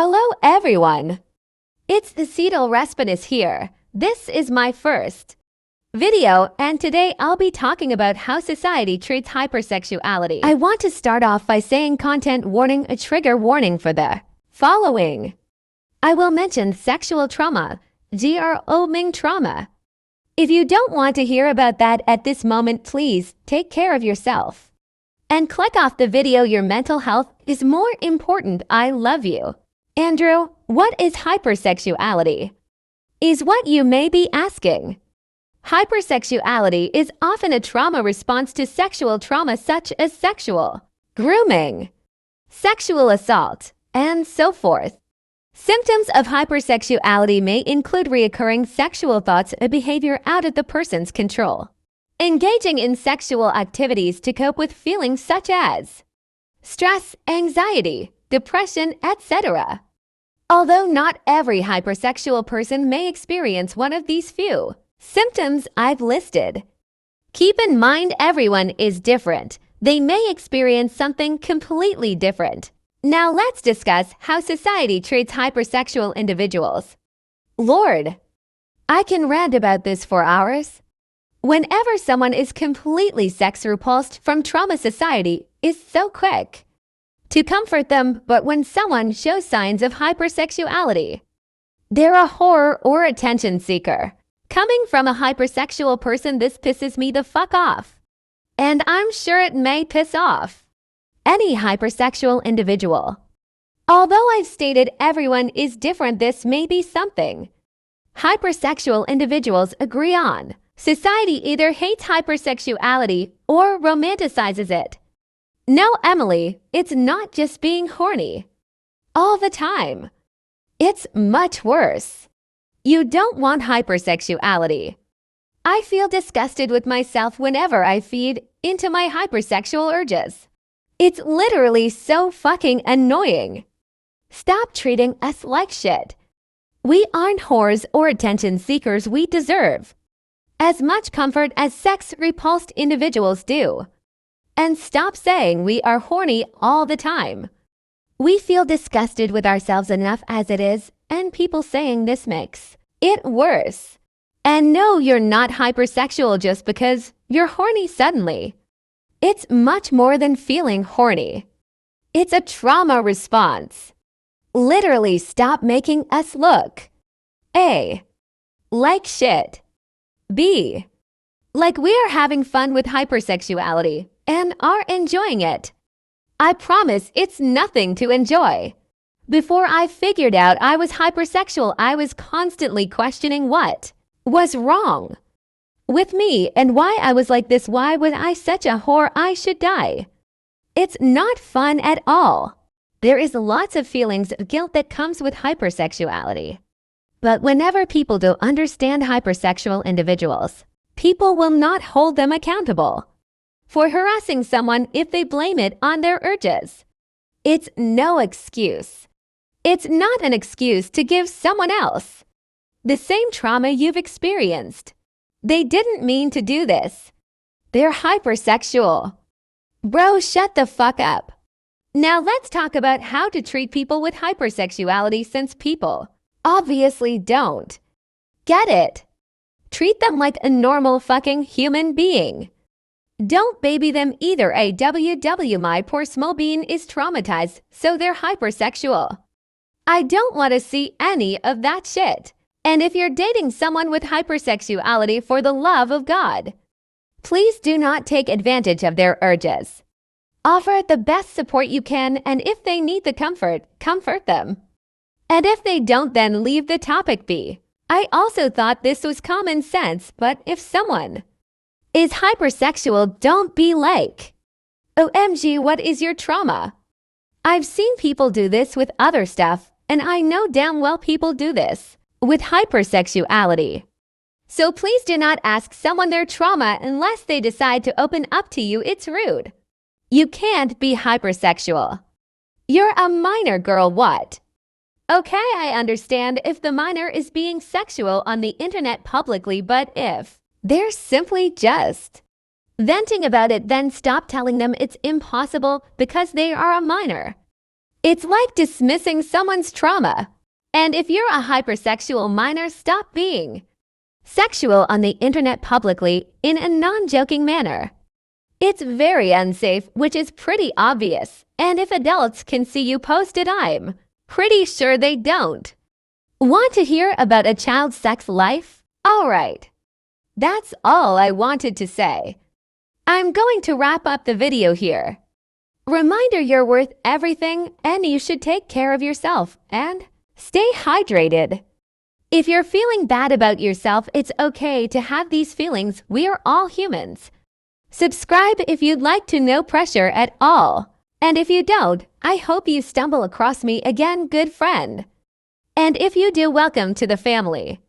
Hello everyone! It's the Cetal Respinis here. This is my first video, and today I'll be talking about how society treats hypersexuality. I want to start off by saying content warning, a trigger warning for the following. I will mention sexual trauma, grooming trauma. If you don't want to hear about that at this moment, please take care of yourself and click off the video. Your mental health is more important. I love you. Andrew, what is hypersexuality? Is what you may be asking. Hypersexuality is often a trauma response to sexual trauma such as sexual grooming, sexual assault, and so forth. Symptoms of hypersexuality may include recurring sexual thoughts or behavior out of the person's control, engaging in sexual activities to cope with feelings such as stress, anxiety, depression, etc. Although not every hypersexual person may experience one of these few symptoms I've listed, keep in mind everyone is different. They may experience something completely different. Now let's discuss how society treats hypersexual individuals. Lord, I can rant about this for hours. Whenever someone is completely sex repulsed from trauma, society is so quick to comfort them, but when someone shows signs of hypersexuality, they're a whore or attention seeker. Coming from a hypersexual person, this pisses me the fuck off. And I'm sure it may piss off any hypersexual individual. Although I've stated everyone is different, this may be something hypersexual individuals agree on. Society either hates hypersexuality or romanticizes it. No, Emily, it's not just being horny all the time. It's much worse. You don't want hypersexuality. I feel disgusted with myself whenever I feed into my hypersexual urges. It's literally so fucking annoying. Stop treating us like shit. We aren't whores or attention seekers. We deserve as much comfort as sex-repulsed individuals do. And stop saying we are horny all the time. We feel disgusted with ourselves enough as it is, and people saying this makes it worse. And no, you're not hypersexual just because you're horny suddenly. It's much more than feeling horny. It's a trauma response. Literally, stop making us look A, like shit. B, like we are having fun with hypersexuality and are enjoying it. I promise it's nothing to enjoy. Before I figured out I was hypersexual, I was constantly questioning what was wrong with me and why I was like this. Why was I such a whore? I should die. It's not fun at all. There is lots of feelings of guilt that comes with hypersexuality. But whenever people don't understand hypersexual individuals, people will not hold them accountable for harassing someone if they blame it on their urges. It's no excuse. It's not an excuse to give someone else the same trauma you've experienced. They didn't mean to do this. They're hypersexual. Bro, shut the fuck up. Now let's talk about how to treat people with hypersexuality, since people obviously don't get it. Treat them like a normal fucking human being. Don't baby them either. My poor small bean is traumatized, so they're hypersexual. I don't want to see any of that shit. And if you're dating someone with hypersexuality, for the love of God, please do not take advantage of their urges. Offer the best support you can, and if they need the comfort, comfort them. And if they don't, then leave the topic be. I also thought this was common sense, but if someone is hypersexual, don't be like, OMG, what is your trauma? I've seen people do this with other stuff, and I know damn well people do this with hypersexuality. So please do not ask someone their trauma unless they decide to open up to you. It's rude. You can't be hypersexual. You're a minor, girl. What? Okay, I understand if the minor is being sexual on the internet publicly, but if they're simply just venting about it, then stop telling them it's impossible because they are a minor. It's like dismissing someone's trauma. And if you're a hypersexual minor, stop being sexual on the internet publicly in a non-joking manner. It's very unsafe, which is pretty obvious. And if adults can see you post it, I'm pretty sure they don't. Want to hear about a child's sex life? Alright. That's all I wanted to say. I'm going to wrap up the video here. Reminder, you're worth everything and you should take care of yourself and stay hydrated. If you're feeling bad about yourself, it's okay to have these feelings. We are all humans. Subscribe if you'd like to, no pressure at all. And if you don't, I hope you stumble across me again, good friend. And if you do, welcome to the family.